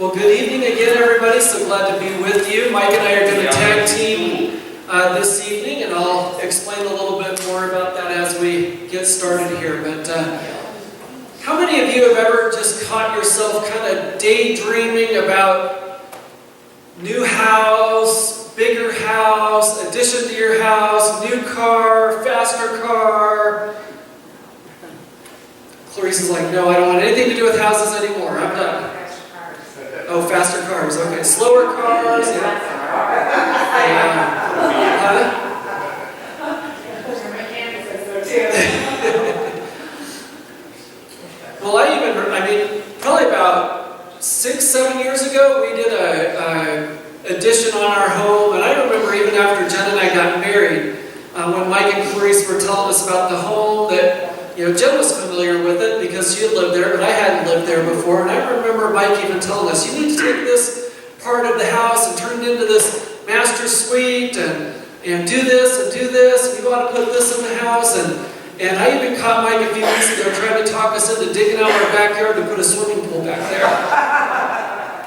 Well, good evening again, everybody. So glad to be with you. Mike and I are going to tag team this evening, and I'll explain a little bit more about that as we get started here. But how many of you have ever just caught yourself kind of daydreaming about new house, bigger house, addition to your house, new car, faster car? Clarice is like, no, I don't want anything to do with houses anymore. I'm done. Oh, faster cars. Okay, slower cars. Well, probably about 6-7 years ago, we did a addition on our home, and I remember even after Jen and I got married, when Mike and Clarice were telling us about the home that, Jen was familiar with it because she had lived there, but I hadn't lived there before. And I remember Mike even telling us, you need to take this part of the house and turn it into this master suite and do this and do this. And you ought to put this in the house. And I even caught Mike a few weeks ago trying to talk us into digging out our backyard to put a swimming pool back there.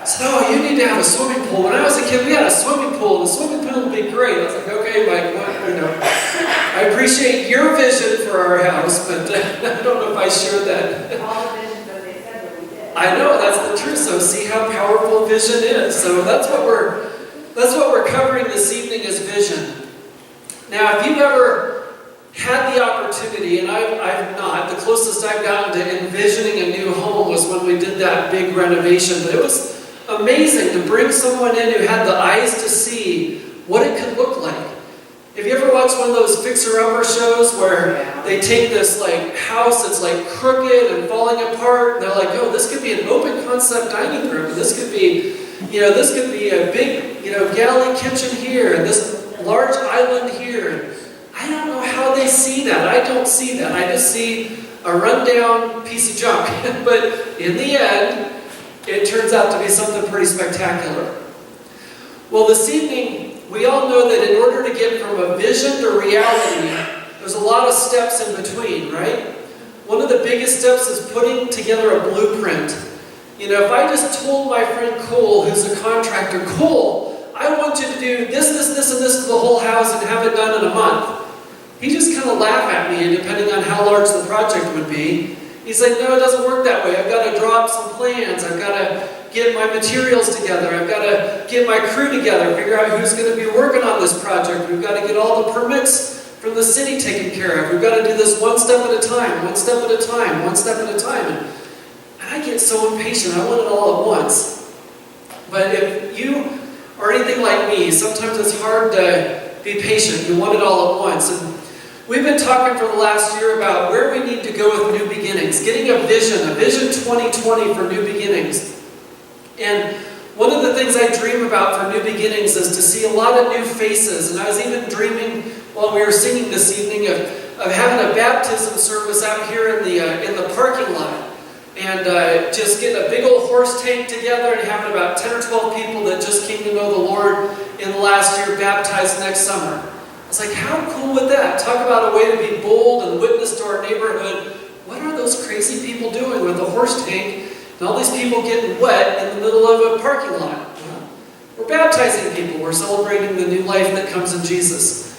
So, you need to have a swimming pool. When I was a kid, we had a swimming pool. The swimming pool would be great. I was like, okay, Mike, I appreciate your vision for our house, but I don't know if I share that. All the visions that they said that we did. I know, that's the truth. So see how powerful vision is. So that's what we're covering this evening is vision. Now, if you've ever had the opportunity, and I've not, the closest I've gotten to envisioning a new home was when we did that big renovation. But it was amazing to bring someone in who had the eyes to see what it could look like. Have you ever watched one of those fixer-upper shows where they take this house that's crooked and falling apart, and they're like, oh, this could be an open concept dining room, and this could be, a big, galley kitchen here, and this large island here. And I don't know how they see that. I don't see that. I just see a rundown piece of junk. But in the end, it turns out to be something pretty spectacular. Well, this evening, we all know that in order to get from a vision to reality, there's a lot of steps in between, right? One of the biggest steps is putting together a blueprint. If I just told my friend Cole, who's a contractor, Cole, I want you to do this, and this to the whole house and have it done in a month. He just kind of laugh at me, depending on how large the project would be. He's like, no, it doesn't work that way. I've got to draw up some plans. I've got to get my materials together. I've got to get my crew together, figure out who's going to be working on this project. We've got to get all the permits from the city taken care of. We've got to do this one step at a time, one step at a time, one step at a time. And I get so impatient. I want it all at once. But if you are anything like me, sometimes it's hard to be patient. You want it all at once. And we've been talking for the last year about where we need to go with new beginnings, getting a vision 2020 for new beginnings. And one of the things I dream about for new beginnings is to see a lot of new faces. And I was even dreaming while we were singing this evening of having a baptism service out here in the parking lot. And just getting a big old horse tank together and having about 10 or 12 people that just came to know the Lord in the last year baptized next summer. I was like, how cool would that? Talk about a way to be bold and witness to our neighborhood. What are those crazy people doing with a horse tank and all these people getting wet in the middle of a parking lot? We're baptizing people. We're celebrating the new life that comes in Jesus.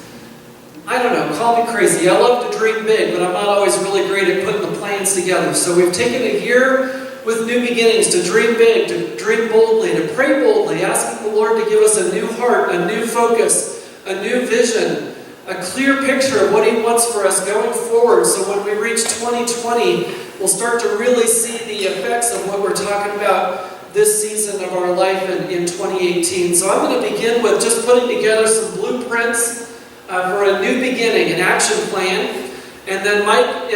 I don't know, call me crazy. I love to dream big, but I'm not always really great at putting the plans together. So we've taken a year with new beginnings to dream big, to dream boldly, to pray boldly, asking the Lord to give us a new heart, a new focus, a new vision, a clear picture of what He wants for us going forward. So when we reach 2020, we'll start to really see the effects of what we're talking about this season of our life in 2018. So I'm going to begin with just putting together some blueprints for a new beginning, an action plan. And then Mike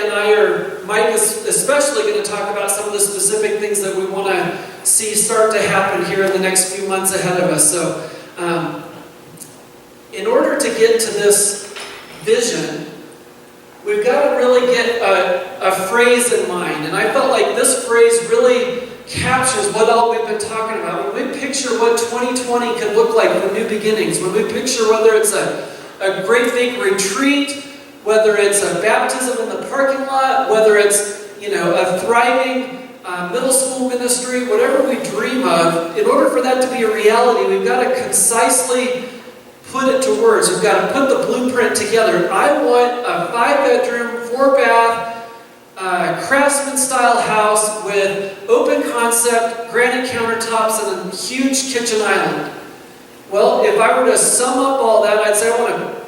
is especially going to talk about some of the specific things that we want to see start to happen here in the next few months ahead of us. So in order to get to this vision, we've got to really get a phrase in mind. And I felt like this phrase really captures what all we've been talking about. When we picture what 2020 could look like for new beginnings, when we picture whether it's a great big retreat, whether it's a baptism in the parking lot, whether it's a thriving middle school ministry, whatever we dream of, in order for that to be a reality, we've got to concisely put it to words. We've got to put the blueprint together. I want a 5-bedroom, 4-bath, craftsman-style house with open concept, granite countertops, and a huge kitchen island. Well, if I were to sum up all that, I'd say I want a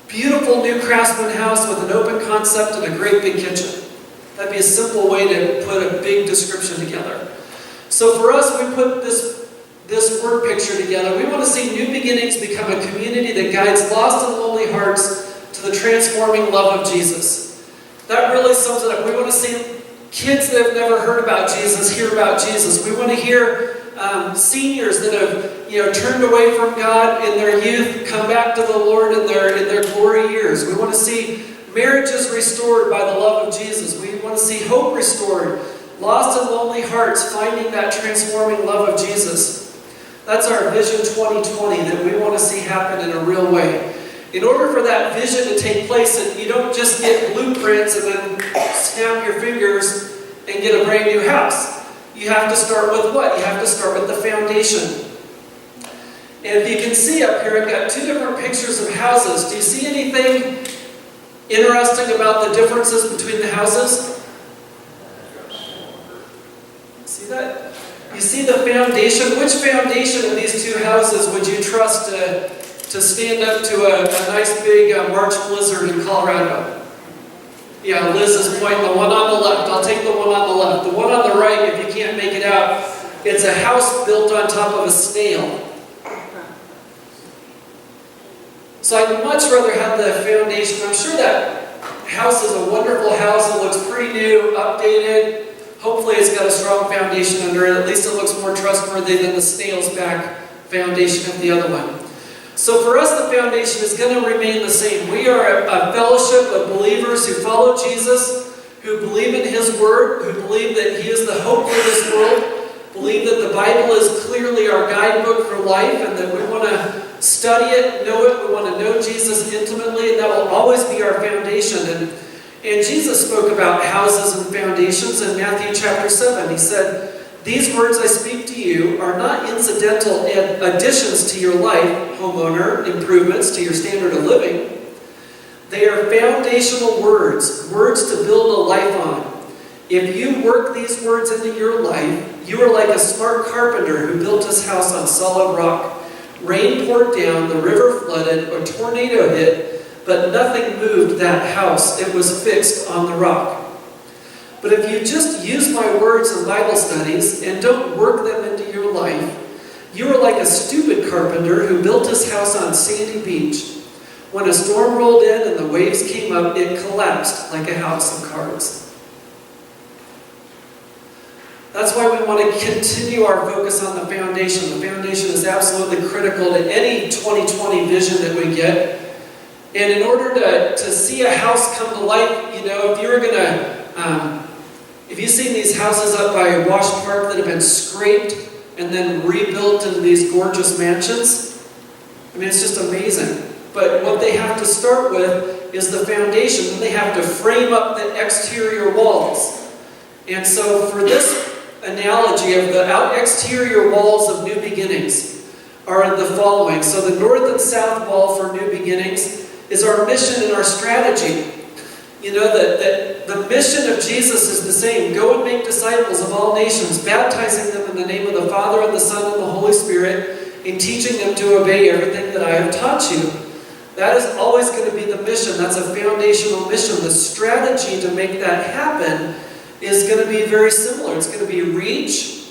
beautiful new craftsman house with an open concept and a great big kitchen. That'd be a simple way to put a big description together. So for us, we put this word picture together. We want to see New Beginnings become a community that guides lost and lonely hearts to the transforming love of Jesus. That really sums it up. We want to see kids that have never heard about Jesus hear about Jesus. We want to hear seniors that have turned away from God in their youth come back to the Lord in their glory years. We want to see marriages restored by the love of Jesus. We want to see hope restored. Lost and lonely hearts finding that transforming love of Jesus. That's our Vision 2020 that we want to see happen in a real way. In order for that vision to take place, and you don't just get blueprints and then snap your fingers and get a brand new house. You have to start with what? You have to start with the foundation. And if you can see up here, I've got 2 different pictures of houses. Do you see anything interesting about the differences between the houses? See that? You see the foundation? Which foundation of these 2 houses would you trust to stand up to a nice big March blizzard in Colorado? Yeah, Liz is pointing the one on the left. I'll take the one on the left. The one on the right, if you can't make it out, it's a house built on top of a snail. So I'd much rather have the foundation. I'm sure that house is a wonderful house. It looks pretty new, updated. Hopefully it's got a strong foundation under it. At least it looks more trustworthy than the snail's back foundation of the other one. So for us, the foundation is going to remain the same. We are a fellowship of believers who follow Jesus, who believe in His Word, who believe that He is the hope for this world, believe that the Bible is clearly our guidebook for life, and that we want to study it, know it, we want to know Jesus intimately, and that will always be our foundation. And Jesus spoke about houses and foundations in Matthew chapter 7. He said, "These words I speak to you are not incidental additions to your life, homeowner, improvements to your standard of living. They are foundational words, words to build a life on. If you work these words into your life, you are like a smart carpenter who built his house on solid rock. Rain poured down, the river flooded, a tornado hit, but nothing moved that house. It was fixed on the rock. But if you just use my words in Bible studies and don't work them into your life, you are like a stupid carpenter who built his house on sandy beach. When a storm rolled in and the waves came up, it collapsed like a house of cards." That's why we want to continue our focus on the foundation. The foundation is absolutely critical to any 2020 vision that we get. And in order to see a house come to life, if you've seen these houses up by Wash Park that have been scraped and then rebuilt into these gorgeous mansions, I mean, it's just amazing. But what they have to start with is the foundation. Then they have to frame up the exterior walls. And so for this analogy of the exterior walls of New Beginnings are the following. So the north and south wall for New Beginnings is our mission and our strategy. You know, the mission of Jesus is the same. Go and make disciples of all nations, baptizing them in the name of the Father and the Son and the Holy Spirit, and teaching them to obey everything that I have taught you. That is always going to be the mission. That's a foundational mission. The strategy to make that happen is going to be very similar. It's going to be reach.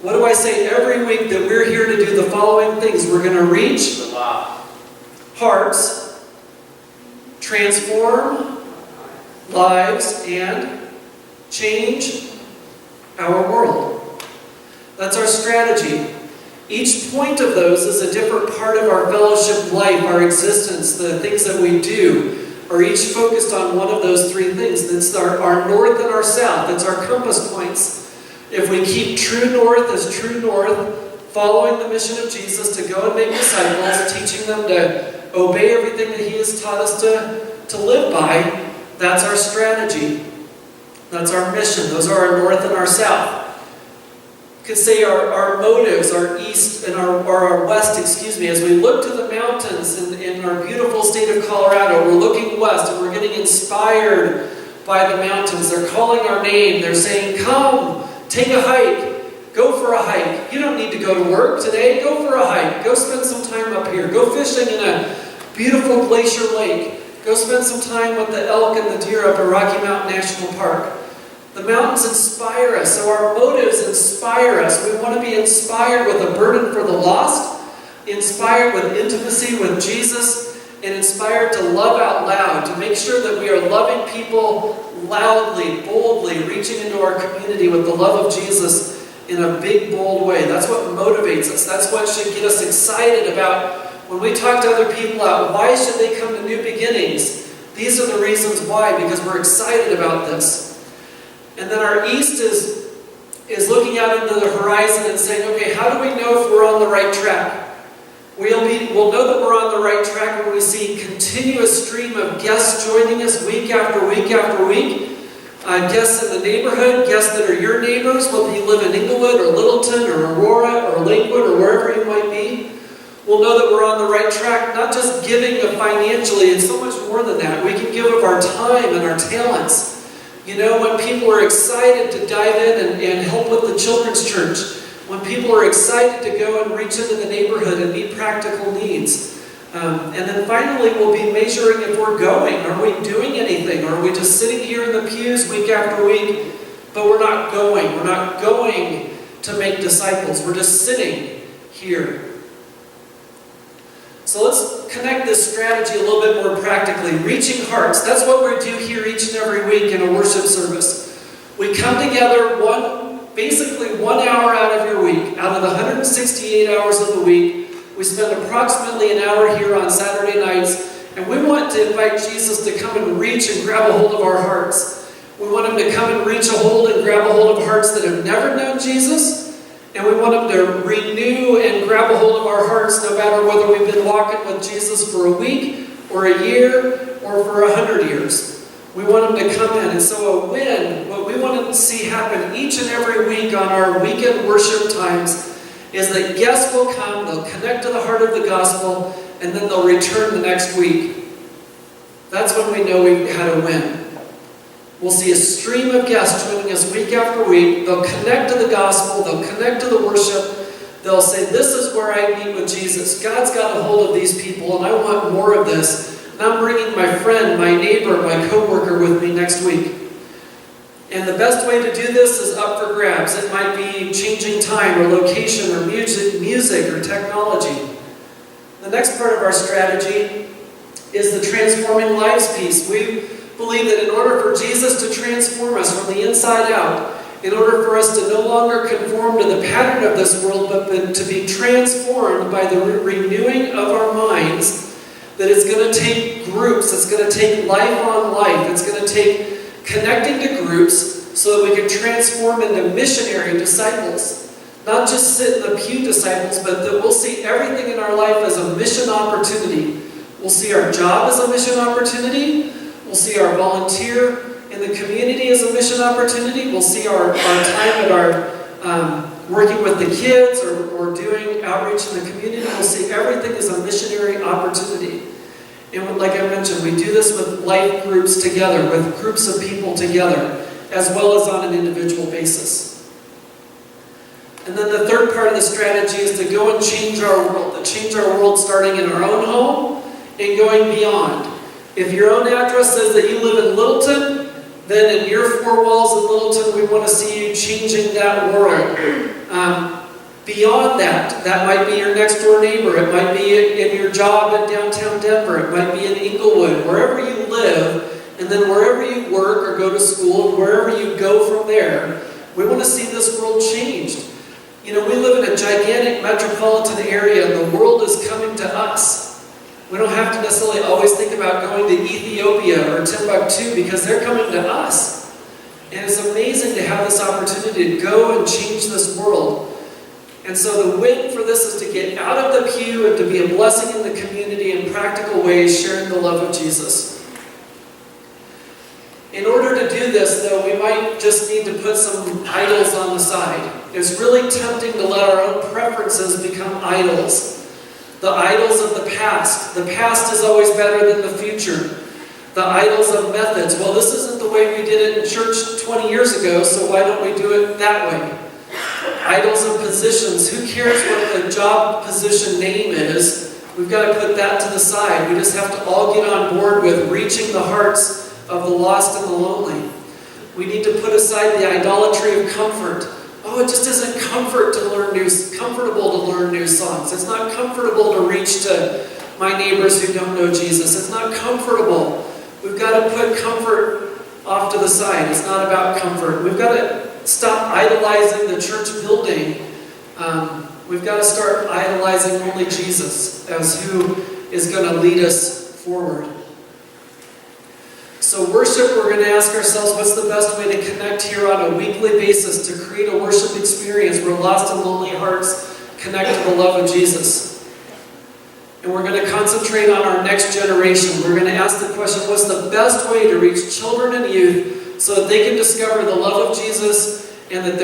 What do I say every week that we're here to do the following things? We're going to reach hearts, transform lives, and change our world. That's our strategy. Each point of those is a different part of our fellowship life, our existence, the things that we do, are each focused on one of those 3 things. That's our north and our south. That's our compass points. If we keep true north as true north, following the mission of Jesus to go and make disciples, teaching them to obey everything that He has taught us to live by, that's our strategy. That's our mission. Those are our north and our south. You could say our motives, our east and our west, as we look to the mountains in our beautiful state of Colorado, we're looking west and we're getting inspired by the mountains. They're calling our name. They're saying, come, take a hike, go for a hike. You don't need to go to work today. Go for a hike. Go spend some time up here. Go fishing in a beautiful glacier lake. Go spend some time with the elk and the deer up at Rocky Mountain National Park. The mountains inspire us, so our motives inspire us. We want to be inspired with a burden for the lost, inspired with intimacy with Jesus, and inspired to love out loud, to make sure that we are loving people loudly, boldly, reaching into our community with the love of Jesus in a big, bold way. That's what motivates us. That's what should get us excited about when we talk to other people out. Why should they come to New Beginnings? These are the reasons why, because we're excited about this. And then our east is looking out into the horizon and saying, okay, how do we know if we're on the right track? We'll know that we're on the right track when we see continuous stream of guests joining us week after week after week. Guests in the neighborhood, guests that are your neighbors, whether you live in Englewood or Littleton or Aurora or Lakewood or wherever you might be. We'll know that we're on the right track, not just giving of financially, it's so much more than that. We can give of our time and our talents. You know, when people are excited to dive in and help with the children's church, when people are excited to go and reach into the neighborhood and meet practical needs. And then finally, we'll be measuring if we're going. Are we doing anything? Or are we just sitting here in the pews week after week, but we're not going? We're not going to make disciples. We're just sitting here. So let's connect this strategy a little bit more practically. Reaching hearts. That's what we do here each and every week in a worship service. We come together basically 1 hour out of your week. Out of the 168 hours of the week, we spend approximately an hour here on Saturday nights, and we want to invite Jesus to come and reach and grab a hold of our hearts. We want him to come and reach a hold and grab a hold of hearts that have never known Jesus. And we want him to renew and grab a hold of our hearts no matter whether we've been walking with Jesus for a week or a year or for 100 years. We want him to come in. And so what we want to see happen each and every week on our weekend worship times is that guests will come, they'll connect to the heart of the gospel, and then they'll return the next week. That's when we know we've had a win. We'll see a stream of guests joining us week after week. They'll connect to the gospel. They'll connect to the worship. They'll say, this is where I meet with Jesus. God's got a hold of these people, and I want more of this. And I'm bringing my friend, my neighbor, my coworker with me next week. And the best way to do this is up for grabs. It might be changing time or location or music or technology. The next part of our strategy is the transforming lives piece. We believe that in order for Jesus to transform us from the inside out, in order for us to no longer conform to the pattern of this world, but to be transformed by the renewing of our minds, that it's going to take groups, it's going to take life on life, it's going to take connecting to groups so that we can transform into missionary disciples. Not just sit in the pew disciples, but that we'll see everything in our life as a mission opportunity. We'll see our job as a mission opportunity. We'll see our volunteer in the community as a mission opportunity. We'll see our time at our working with the kids or doing outreach in the community. We'll see everything as a missionary opportunity. And like I mentioned, we do this with life groups together, with groups of people together, as well as on an individual basis. And then the third part of the strategy is to go and change our world. To change our world starting in our own home and going beyond. If your own address says that you live in Littleton, then in your four walls in Littleton, we want to see you changing that world. Beyond that, that might be your next door neighbor. It might be in your job in downtown Denver. It might be in Englewood, wherever you live, and then wherever you work or go to school, wherever you go from there, we want to see this world changed. You know, we live in a gigantic metropolitan area, and the world is coming to us. We don't have to necessarily always think about going to Ethiopia or Timbuktu because they're coming to us. And it's amazing to have this opportunity to go and change this world. And so the win for this is to get out of the pew and to be a blessing in the community in practical ways, sharing the love of Jesus. In order to do this, though, we might just need to put some idols on the side. It's really tempting to let our own preferences become idols. The idols of the past. The past is always better than the future. The idols of methods. Well, this isn't the way we did it in church 20 years ago, so why don't we do it that way? Idols of positions. Who cares what the job position name is? We've got to put that to the side. We just have to all get on board with reaching the hearts of the lost and the lonely. We need to put aside the idolatry of comfort. Oh, it just isn't comfortable to learn new songs. It's not comfortable to reach to my neighbors who don't know Jesus. It's not comfortable. We've got to put comfort off to the side. It's not about comfort. We've got to stop idolizing the church building. We've got to start idolizing only Jesus as who is going to lead us forward. So worship, we're going to ask ourselves, what's the best way to connect here on a weekly basis to create a worship experience where lost and lonely hearts connect to the love of Jesus? And we're going to concentrate on our next generation. We're going to ask the question, what's the best way to reach children and youth so that they can discover the love of Jesus and that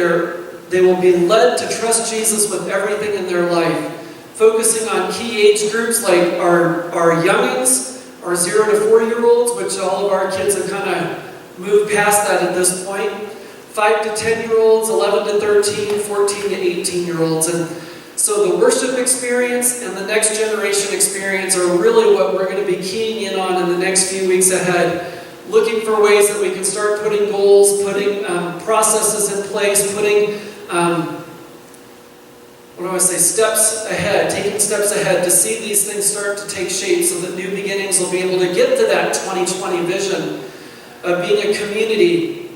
they will be led to trust Jesus with everything in their life? Focusing on key age groups like our youngins, our 0 to 4-year-olds, which all of our kids have kind of moved past that at this point. 5 to 10-year-olds, 11 to 13, 14 to 18-year-olds. And so the worship experience and the next generation experience are really what we're going to be keying in on in the next few weeks ahead. Looking for ways that we can start putting goals, putting processes in place, putting steps ahead, taking steps ahead to see these things start to take shape so that New Beginnings will be able to get to that 2020 vision of being a community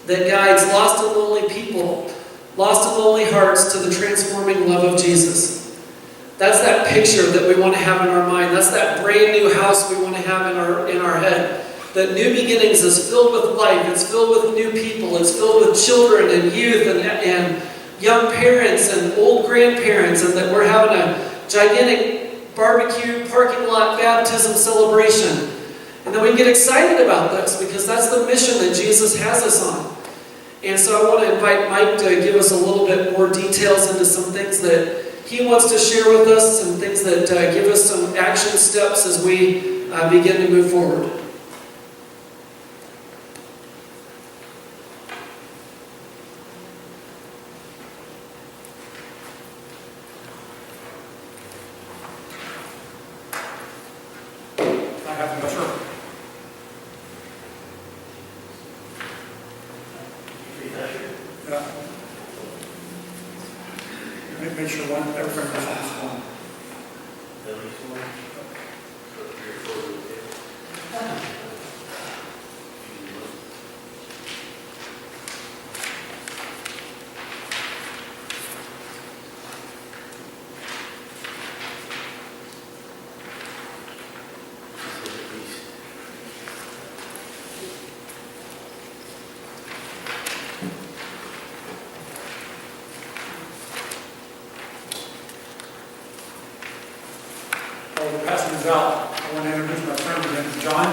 that guides lost and lonely people, lost and lonely hearts to the transforming love of Jesus. That's that picture that we want to have in our mind. That's that brand new house we want to have in our head. That New Beginnings is filled with life. It's filled with new people. It's filled with children and youth and young parents and old grandparents, and that we're having a gigantic barbecue parking lot baptism celebration. And then we get excited about this because that's the mission that Jesus has us on. And so I want to invite Mike to give us a little bit more details into some things that he wants to share with us, some things that give us some action steps as we begin to move forward. Make sure everything is on. While the passing is out, I want to introduce my friend again, John.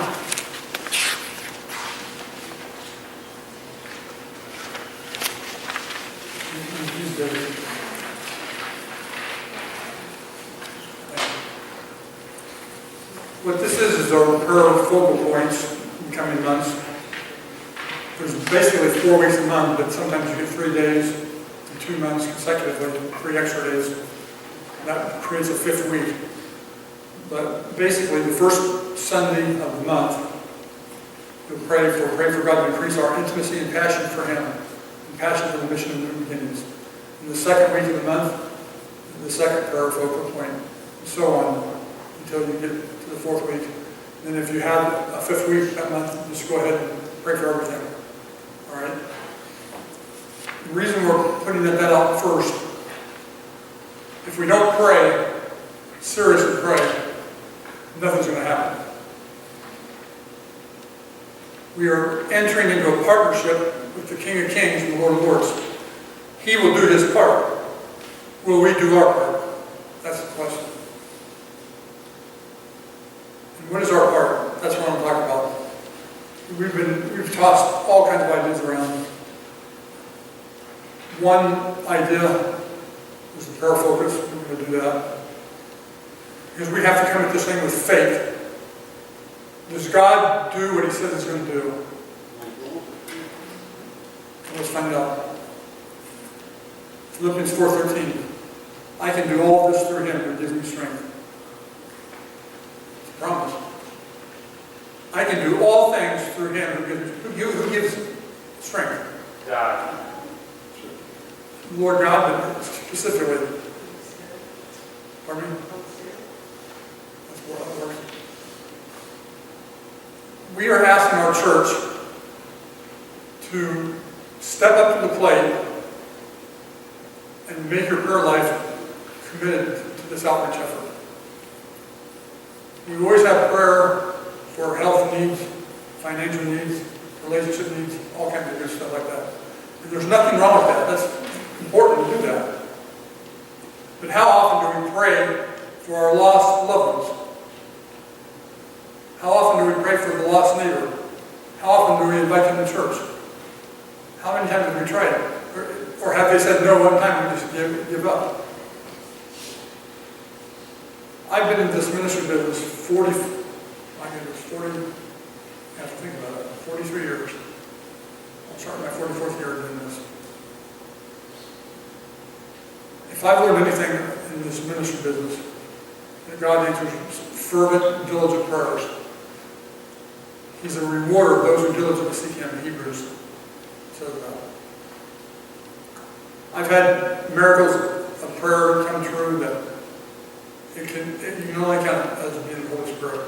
He's the what this is our prayer focal points in coming months. There's basically 4 weeks a month, but sometimes you get 3 days in 2 months consecutively, 3 extra days. That creates a 5th week. But basically, the first Sunday of the month, we'll pray for God to increase our intimacy and passion for Him, and passion for the mission of New Beginnings. In the second week of the month, the second prayer focal point, and so on, until you get to the 4th week. And then if you have a 5th week that month, just go ahead and pray for everything. All right? The reason we're putting that out first, if we don't pray, seriously pray, nothing's going to happen. We are entering into a partnership with the King of Kings and the Lord of Lords. He will do His part. Will we do our part? That's the question. And what is our part? That's what I'm talking about. We've tossed all kinds of ideas around. One idea is the prayer focus. We're going to do that. Because we have to come at this thing with faith. Does God do what he says he's going to do? Let's find out. Philippians 4:13. I can do all this through him who gives me strength. It's a promise. I can do all things through him who gives strength. God. Lord God, but specifically. Pardon me? That's where that works. We are asking our church to step up to the plate and make your prayer life committed to this outreach effort. We always have prayer for health needs, financial needs, relationship needs, all kinds of good stuff like that. And there's nothing wrong with that. That's important to do that. But how often do we pray for our lost loved ones? How often do we pray for the lost neighbor? How often do we invite them to church? How many times have we tried? Or have they said no one time and we just give up? I've been in this ministry business 43 years. I'm starting my 44th year doing this. If I've learned anything in this ministry business, that God answers fervent, diligent prayers. He's a rewarder of those who diligently seek him, Hebrews says that. I've had miracles of prayer come true that you can only count as being the Holy Spirit.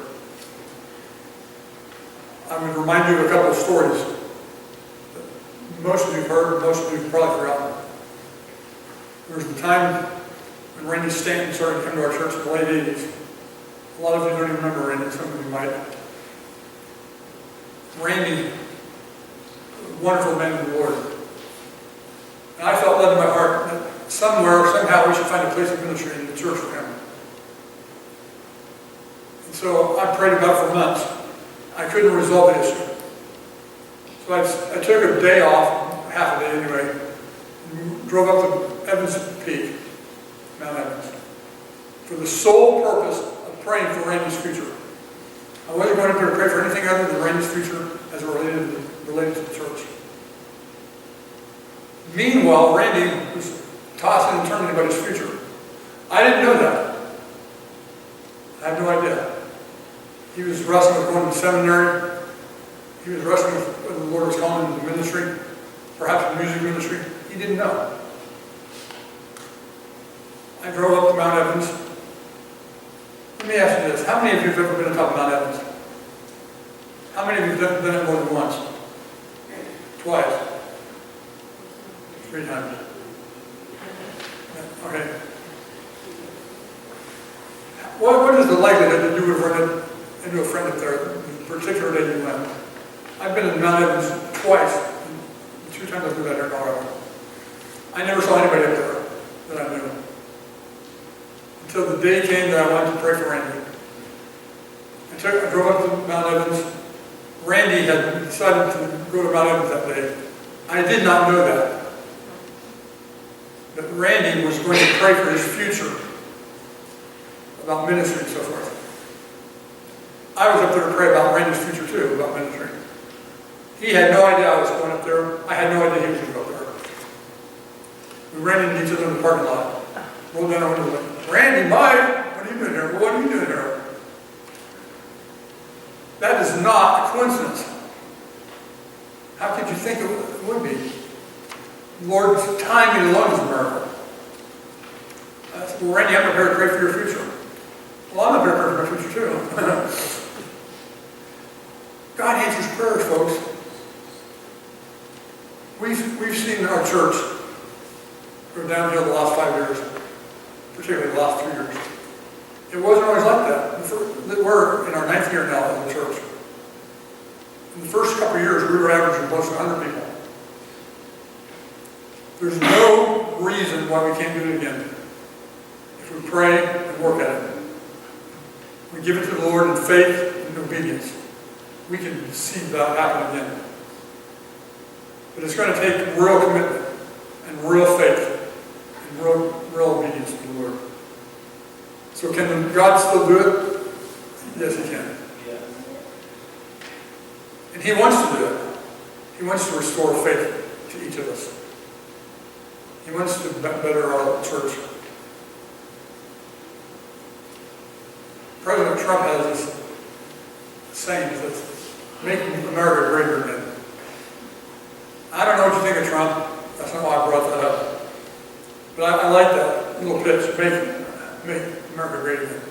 I would remind you of a couple of stories that most of you have heard, most of you have probably forgotten. There was the time when Randy Stanton started to come to our church in the late 80s. A lot of you don't even remember Randy, some of you might. Randy, a wonderful man of the Lord. And I felt led in my heart that somewhere, somehow, we should find a place of ministry in the church for him. And so I prayed about it for months. I couldn't resolve the issue. So I took a day off, half a day anyway, and drove up to Evans Peak, Mount Evans, for the sole purpose of praying for Randy's future. I wasn't going up there to pray for anything other than Randy's future as it related to the church. Meanwhile, Randy was tossing and turning about his future. I didn't know that. I had no idea. He was wrestling with going to seminary. He was wrestling with what the Lord was calling him to ministry, perhaps the music ministry. He didn't know. I drove up to Mount Evans. Let me ask you this. How many of you have ever been on top of Mount Evans? How many of you have done it more than once? Twice? 3 times? Okay. What is the likelihood that you would run into a friend up there the particular day you went? I've been in Mount Evans twice. 2 times I've been out here in Colorado. I never saw anybody up there that I knew. Until the day came that I wanted to pray for Randy. I drove up to Mount Evans. Randy had decided to go to Mount Evans that day. I did not know that. That Randy was going to pray for his future about ministry and so forth. I was up there to pray about Randy's future too, about ministry. He had no idea I was going up there. I had no idea he was going to go up there. We ran into each other in the parking lot. Rolled down our window and went, Randy, Mike, what are you doing here? Well, what are you doing here? That is not a coincidence. How could you think it would be? Lord's timing alone is a miracle. I said, well, Randy, I'm prepared to pray for your future. Well, I'm prepared to pray for my future too. God answers prayers, folks. We've seen our church go downhill the last 5 years, particularly the last 3 years. It wasn't always like that. We're in our 9th year now as a church. In the first couple of years, we were averaging close to 100 people. There's no reason why we can't do it again. If we pray and work at it. We give it to the Lord in faith and obedience. we can see that happen again. But it's going to take real commitment and real faith and real obedience to the Lord. So can God still do it? Yes, He can. And He wants to do it. He wants to restore faith to each of us. He wants to better our church. President Trump has this saying that says, "Making America greater again." I don't know what you think of Trump. That's not why I brought that up. But I like that little pitch, make America great again.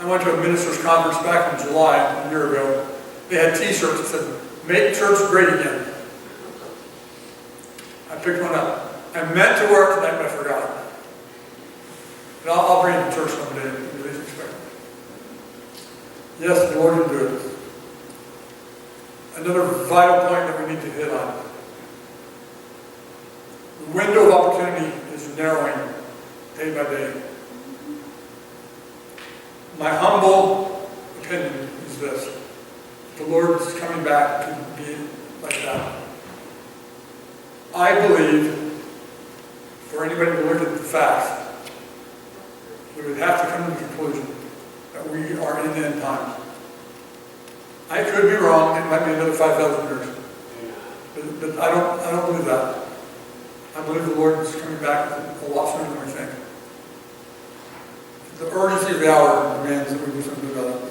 I went to a ministers' conference back in July, a year ago. They had t-shirts that said, "Make church great again." I picked one up. I meant to wear it tonight, but I forgot. But I'll bring it to church one day, at least expect it. Yes, the Lord will do it. Another vital point that we need to hit on. The window of opportunity is narrowing day by day. My humble opinion is this. The Lord is coming back to be like that. I believe, for anybody to look at the facts, we would have to come to the conclusion that we are in the end times. I could be wrong. It might be another 5,000 years. But I don't believe that. I believe the Lord is coming back a lot sooner than we think. The urgency of the hour demands that we do something about it.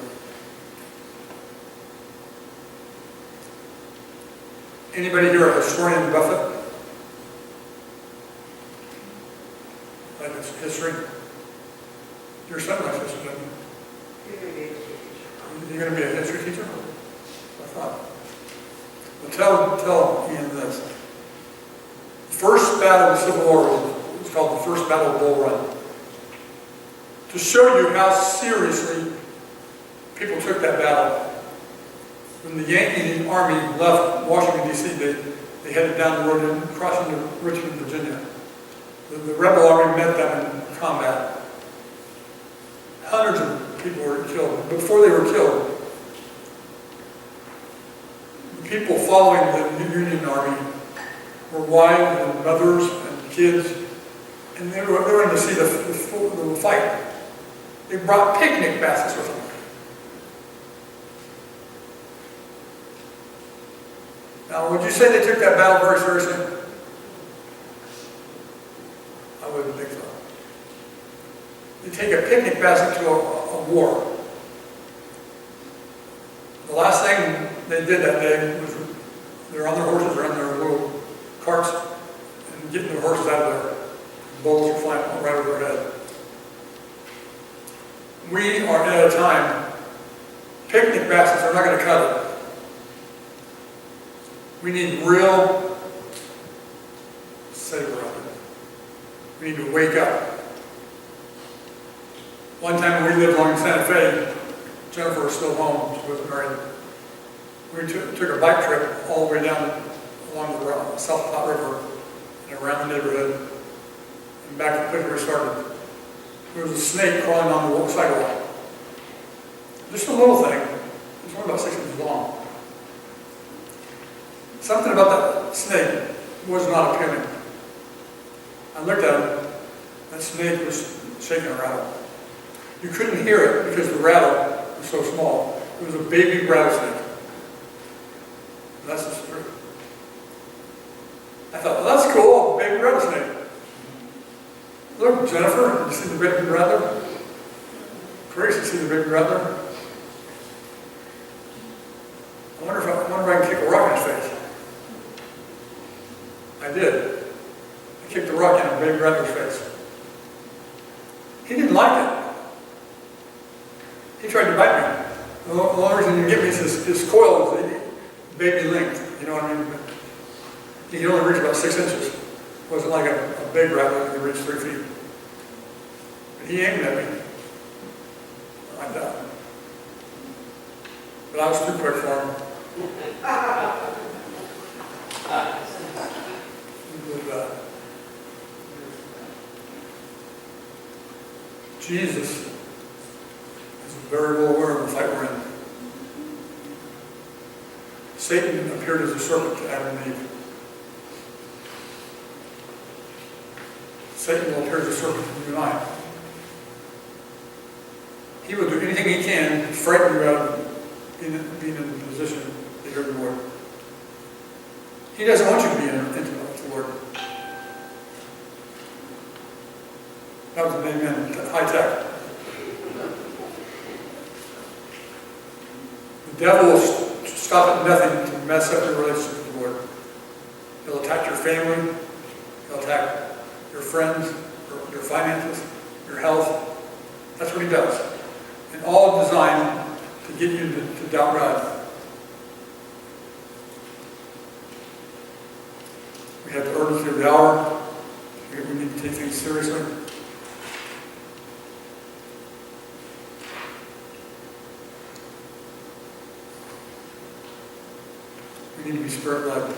Anybody here a historian Buffett? Like it's history? Your son likes history, doesn't he? You're going to be a history teacher? I thought. Well, tell Ian this. The first battle of the Civil War was called the First Battle of Bull Run. To show you how seriously people took that battle. When the Yankee army left Washington, D.C., they headed down the road and crossed into Richmond, Virginia. The rebel army met them in combat. Hundreds of people were killed. Before they were killed, the people following the Union Army were wives and mothers and kids, and they were in to see the fight. They brought picnic baskets with them. Now, would you say they took that battle very seriously? I wouldn't think so. They take a picnic basket to a war. The last thing they did that day was they're on their horses, they're on their little carts, and getting their horses out of there. Bullets are flying right over their head. We are at a time, picnic baskets are not going to cut it. We need real savor of it. We need to wake up. One time when we lived along in Santa Fe, Jennifer was still home, she wasn't married. We took a bike trip all the way down along the South Platte River and around the neighborhood and back to the place where we started. There was a snake crawling on the sidewalk. Just a little thing. It was only about 6 inches long. Something about that snake was not appealing. I looked at him. That snake was shaking a rattle. You couldn't hear it because the rattle was so small. It was a baby rattlesnake. That's the truth. I thought, well, that's cool, baby rattlesnake. Look, Jennifer, did you see the baby rattler? Grace, you see the baby rattler? I wonder if I can kick a rock in his face. I did. I kicked a rock in a baby rattler's face. He didn't like it. He tried to bite me. The only reason he didn't get me is his coil was baby length. You know what I mean? He could only reach about 6 inches. It wasn't like a big rattler that could reach 3 feet. But he aimed at me like that. But I was too quick for him. Jesus is very well aware of the fight we're in. Satan appeared as a serpent to Adam and Eve. Satan will appear as a serpent to you and I. He will do anything he can to frighten you out of being in the position that you're the Lord. He doesn't want you to be intimate with the Lord. That was an amen. High tech. The devil will stop at nothing to mess up your relationship with the Lord. He'll attack your family. He'll attack your friends, your finances, your health. That's what he does. And all designed to get you to doubt God. We have the urgency of the hour. We need to take things seriously. We need to be Spirit-led.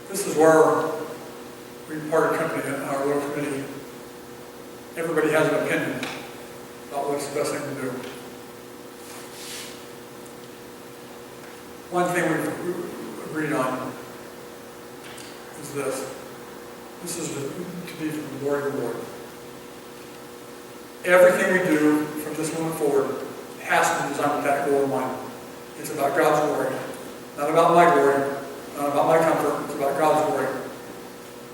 This is where we part company in our little committee. Everybody has an opinion about what's the best thing to do. One thing we've agreed on is this. This is to be from the Lord to Lord. Everything we do from this moment forward has to be designed with that goal in mind. It's about God's glory. Not about my glory. Not about my comfort. It's about God's glory.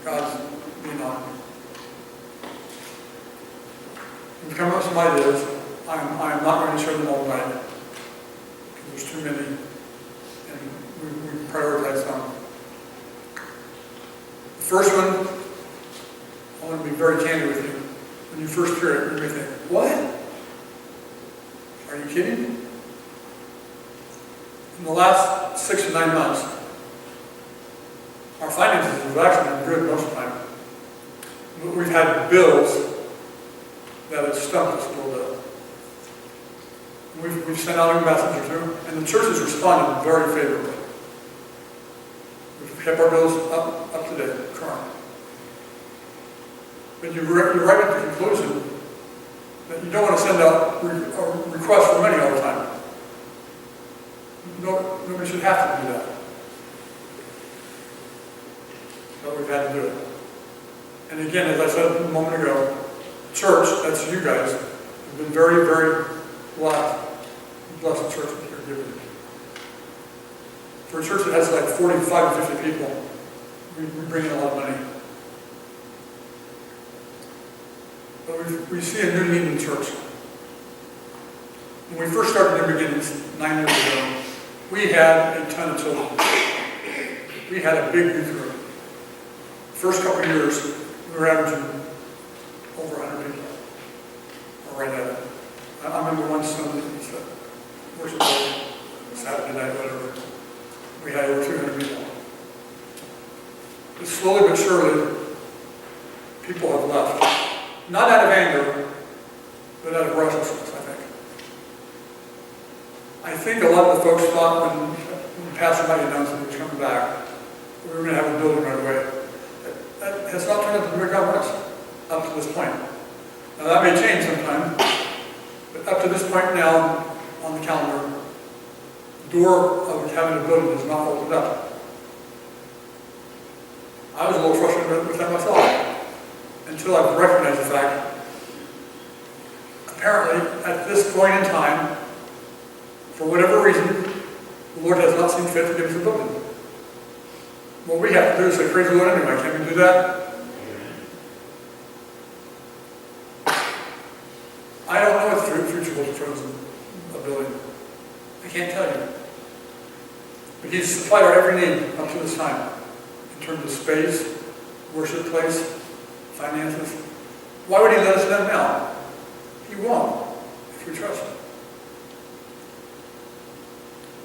God's being honored. We've come up with some ideas. I'm not going to share them all tonight, because there's too many, and we prioritize some. The first one, I want to be very candid with you. When you first hear it, you may think, what? Are you kidding? In the last 6 to 9 months, our finances have actually been good most of the time. But we've had bills that have stumped us a little bit. We've sent out a message or two, and the church has responded very favorably. We've kept our bills up to date, current. But you arrive at the conclusion that you don't want to send out requests for money all the time. Nobody should have to do that. But we've had to do it. And again, as I said a moment ago, church, that's you guys, have been very, very blessed. Blessed church that you're giving. For a church that has like 45 to 50 people, we bring in a lot of money. But we see a new need in the church. When we first started New Beginnings 9 years ago, we had a ton of children. We had a big youth group. First couple of years, we were averaging over 100 people. Or right at it. I remember one Sunday, worship day, Saturday night, whatever. We had over 200 people. But slowly but surely, people have left. Not out of anger, but out of restlessness, I think. I think a lot of the folks thought when Pastor Mike announced that he was coming back, we were going to have a building right away. That has not turned out to be where God wants up to this point. Now that may change sometime, but up to this point now on the calendar, the door of having a building is not opened up. I was a little frustrated with that myself until I recognized the fact, apparently at this point in time, for whatever reason, the Lord has not seen fit to give us a building. What we have to do is say, praise the Lord anyway. Can we do that? I don't know what the future holds for us a building. I can't tell you. But He's supplied our every need up to this time. In terms of space, worship place, finances. Why would He let us know now? He won't, if we trust Him.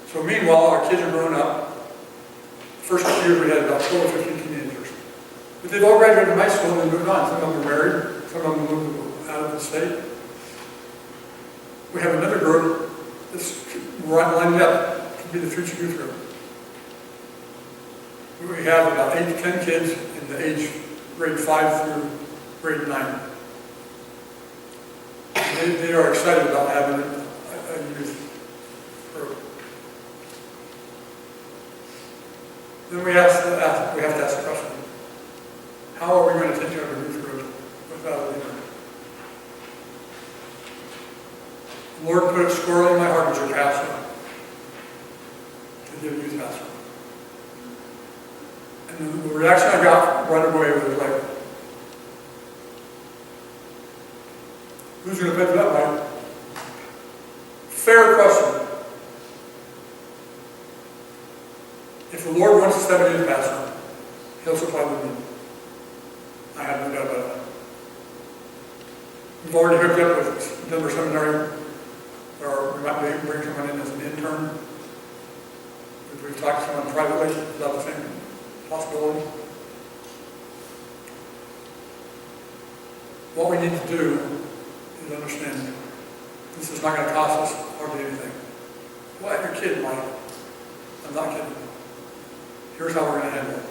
So meanwhile, our kids are growing up. First couple years we had about 12 or 15 teenagers. But they've all graduated from high school and they moved on. Some of them are married, some of them moved out of the state. We have another group that's lined up to be the future youth group. We have about 8 to 10 kids in the age grade 5 through grade 9. They are excited about having a youth group. Then we have to ask the question, how are we going to take care of a youth group without a leader? The Lord put it squarely in my heart as your pastor to give a youth pastor. And the reaction I got right away was like, who's going to pay for that, Mike? Fair question. If the Lord wants to step in as pastor, He'll supply the need. I have no doubt about that. We've already hooked up with Denver Seminary, or we might bring someone in as an intern. We've talked to someone privately about the same possibility. What we need to do is understand this is not going to cost us hardly anything. Well, you're kidding, Mike. I'm not kidding. Here's how we're going to handle it.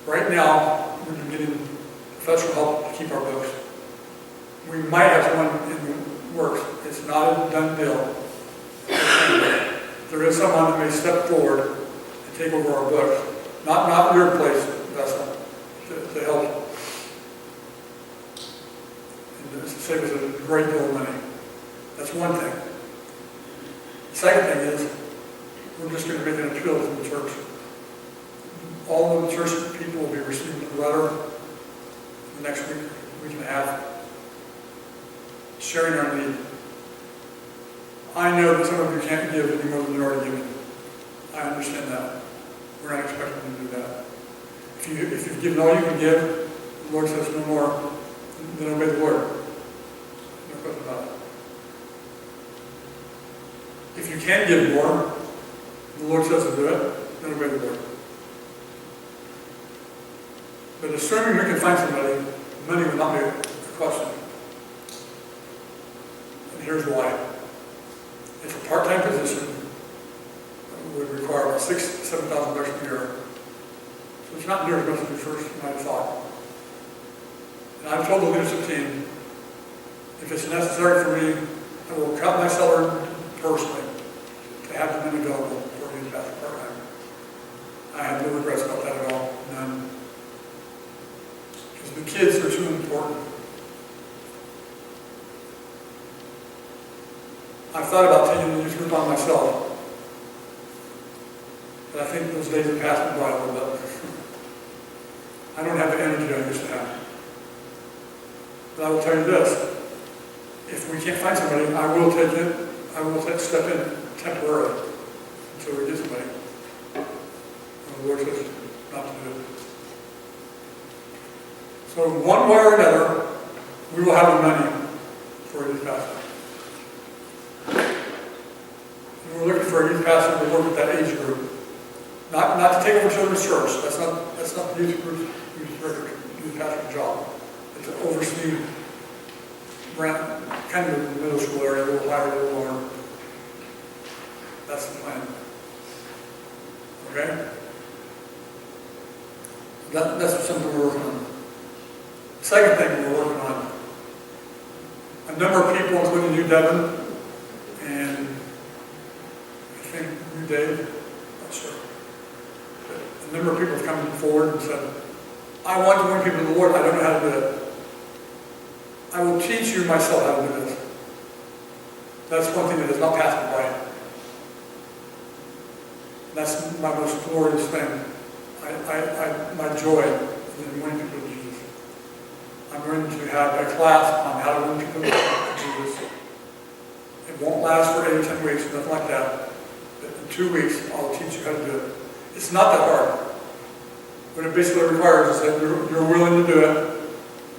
Right now, we're getting professional help to keep our books. We might have someone in the works. It's not a done deal. There is someone that may step forward and take over our books. Not your place, Vessel, to help. And to save us a great deal of money. That's one thing. The second thing is, we're just going to make an appeal to the church. All of the church people will be receiving a letter the next week and a half, sharing our need. I know that some of you can't give any more than you're already giving. I understand that. We're not expecting you to do that. If you've given all you can give, the Lord says no more, then obey the Lord. No question about it. If you can give more, the Lord says to do it, then obey the Lord. But assuming we can find somebody, money would not be a question. And here's why. It's a part-time position that would require about $6,000 to $7,000 a year. So it's not near as much as we first might have thought. And I've told the leadership team, if it's necessary for me, I will cut my salary personally to have the money available for me to pass part-time. I have no regrets about that at all. None. Because the kids are too important. I've thought about taking the youth group on myself, but I think those days have passed me by a little bit. I don't have the energy I used to have. But I will tell you this, if we can't find somebody, I will take it, step in temporarily until we get somebody. And the Lord says not to do it. So one way or another, we will have the money for a youth pastor. And we're looking for a youth pastor to work with that age group. Not to take over children's church. That's not the youth group's youth pastor's job. It's to oversee kind of the middle school area, a little higher, a little lower. That's the plan. Okay? That's something we're working on. The second thing we're working on, a number of people, including you, Devin, and I think you, Dave, not sure. But a number of people have come forward and said, I want to win people to the Lord, I don't know how to do it. I will teach you myself how to do this. That's one thing that has not passed me by. That's my most glorious thing. My joy in winning people to Jesus. I'm going to have a class on how to win people to Jesus. It won't last for 8 or 10 weeks, nothing like that. But in 2 weeks, I'll teach you how to do it. It's not that hard. What it basically requires is that you're willing to do it,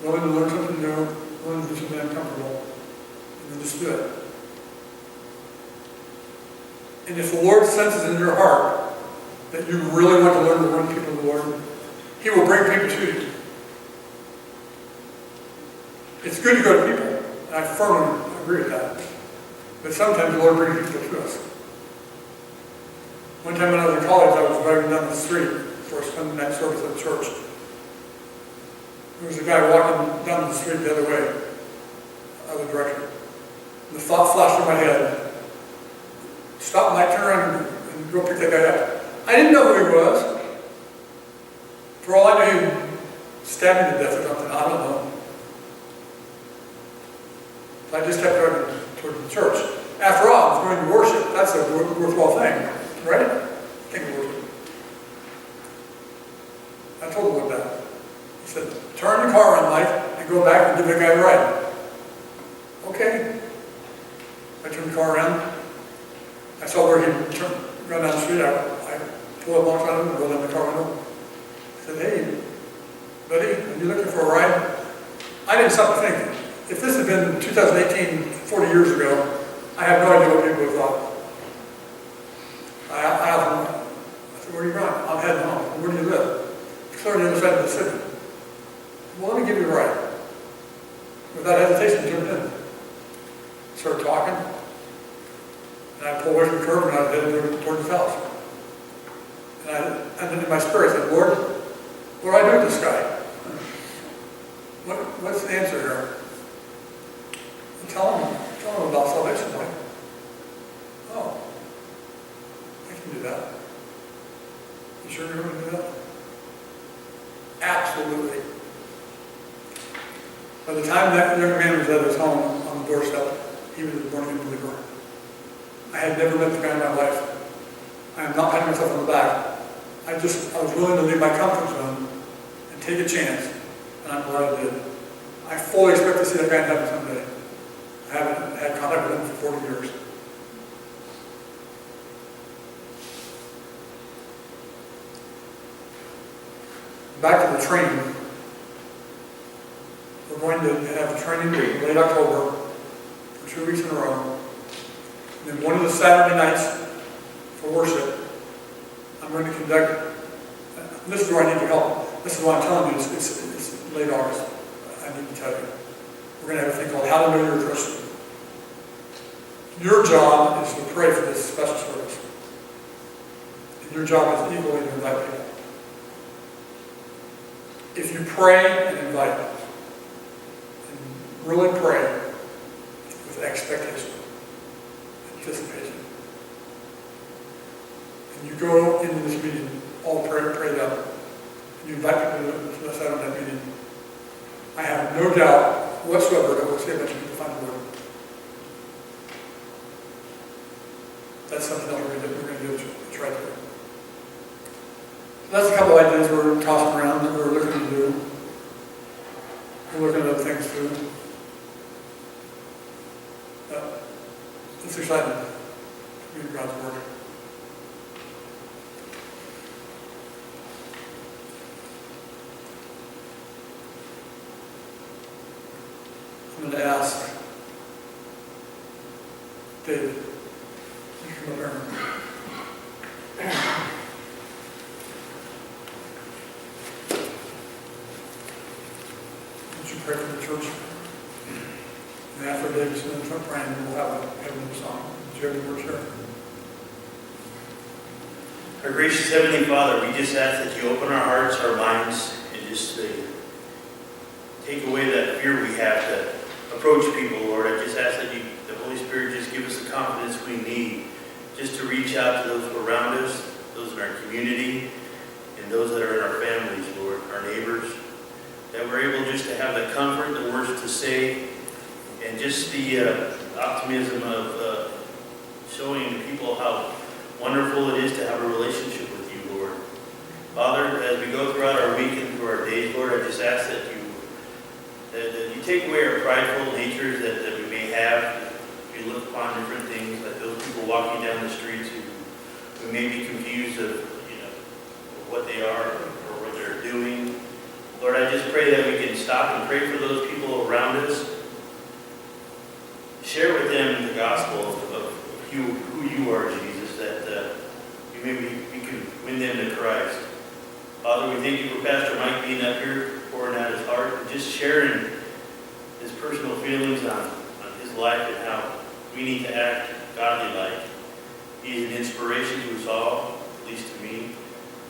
willing to learn something new, willing to do something uncomfortable, and then just do it. And if the Lord senses in your heart that you really want to learn to win people to the Lord, He will bring people to you. It's good to go to people, and I firmly agree with that. But sometimes the Lord brings people to us. One time when I was in college, I was driving down the street for a Sunday night service at the church. There was a guy walking down the street the other way, other direction. And the thought flashed in my head, stop my turn and go pick that guy up. I didn't know who he was. For all I knew, he stabbed me to death or something. I don't know. So I just kept going toward the church. After all, I was going to worship. That's a worthwhile thing, right? Think of worship. I told him about that. He said, turn the car on, Mike, and go back and give the guy a ride. Okay. I turned the car around. I saw where he run down the street. I pulled up alongside him and rolled down the car window. I said, hey, buddy, are you looking for a ride? I didn't stop to think. If this had been 2018, 40 years ago, I have no idea what people would have thought. I asked him, I said, where are you going? I'm heading home. Where do you live? It's on the other side of the city. Well, let me give you a ride. Without hesitation, he jumped in. Started talking. And I pulled away from the curb and I was heading toward his house. And then in my spirit I said, Lord, what do I do with this guy? What's the answer here? Tell him about salvation, Mike. Oh, I can do that. You sure you're going to do that? Absolutely. By the time that young man was at his home on the doorstep, he was a born-again believer. I had never met the guy in my life. I am not patting myself on the back. I was willing to leave my comfort zone and take a chance, and I'm glad I did. I fully expect to see that guy in heaven someday. I haven't had contact with him for 40 years. Back to the training. We're going to have a training in late October for 2 weeks in a row. And then one of the Saturday nights for worship, I'm going to conduct, this is where I need your help. This is why I'm telling you, it's late August. I need to tell you. We're going to have a thing called How to Know You're a Christian. Your job is to pray for this special service. And your job is equally to invite people. If you pray and invite, and really pray with expectation, anticipation, and you go into this meeting all prayed up, and you invite people to the side of that meeting, I have no doubt whatsoever that we'll see a bunch of people find the Lord. That's something else we're going to do to try to do. So that's a couple ideas we're tossing around that we're looking to do. We're looking at other things too. But it's exciting to be in God's Word. I'm going to ask David. You come up here. Would you pray for the church? And after David's in front praying, we'll have a heavenly song. Do you have any words here? Our gracious Heavenly Father, we just ask that you open our hearts, our minds, and just take away that fear we have to approach people, Lord. I just ask that the Holy Spirit just give us the confidence we need just to reach out to those around us, those in our community, and those that are in our families, Lord, our neighbors, that we're able just to have the comfort, the words to say, and just the optimism of showing people how wonderful it is to have a relationship with you, Lord. Father, as we go throughout our week and through our days, Lord, I just ask that you take away our prideful natures that we may have. We look upon different things, like those people walking down the streets who may be confused of what they are or what they're doing. Lord, I just pray that we can stop and pray for those people around us. Share with them the gospel of who you are, Jesus, that we can win them to Christ. Father, we thank you for Pastor Mike being up here, pouring out his heart, and just sharing his personal feelings on his life and how we need to act godly-like. He's an inspiration to us all, at least to me,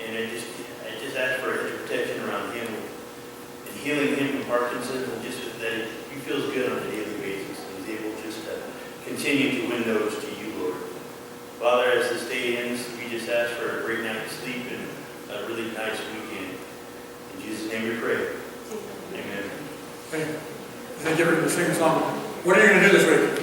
and I just ask for a hedge of protection around him and healing him from Parkinson's, and just that he feels good on a daily basis and he's able just to continue to win those to you, Lord. Father, as this day ends, we just ask for a great night's sleep and a really nice weekend. In Jesus' name we pray. Amen. Okay. Thank you for the sing song. What are you going to do this week?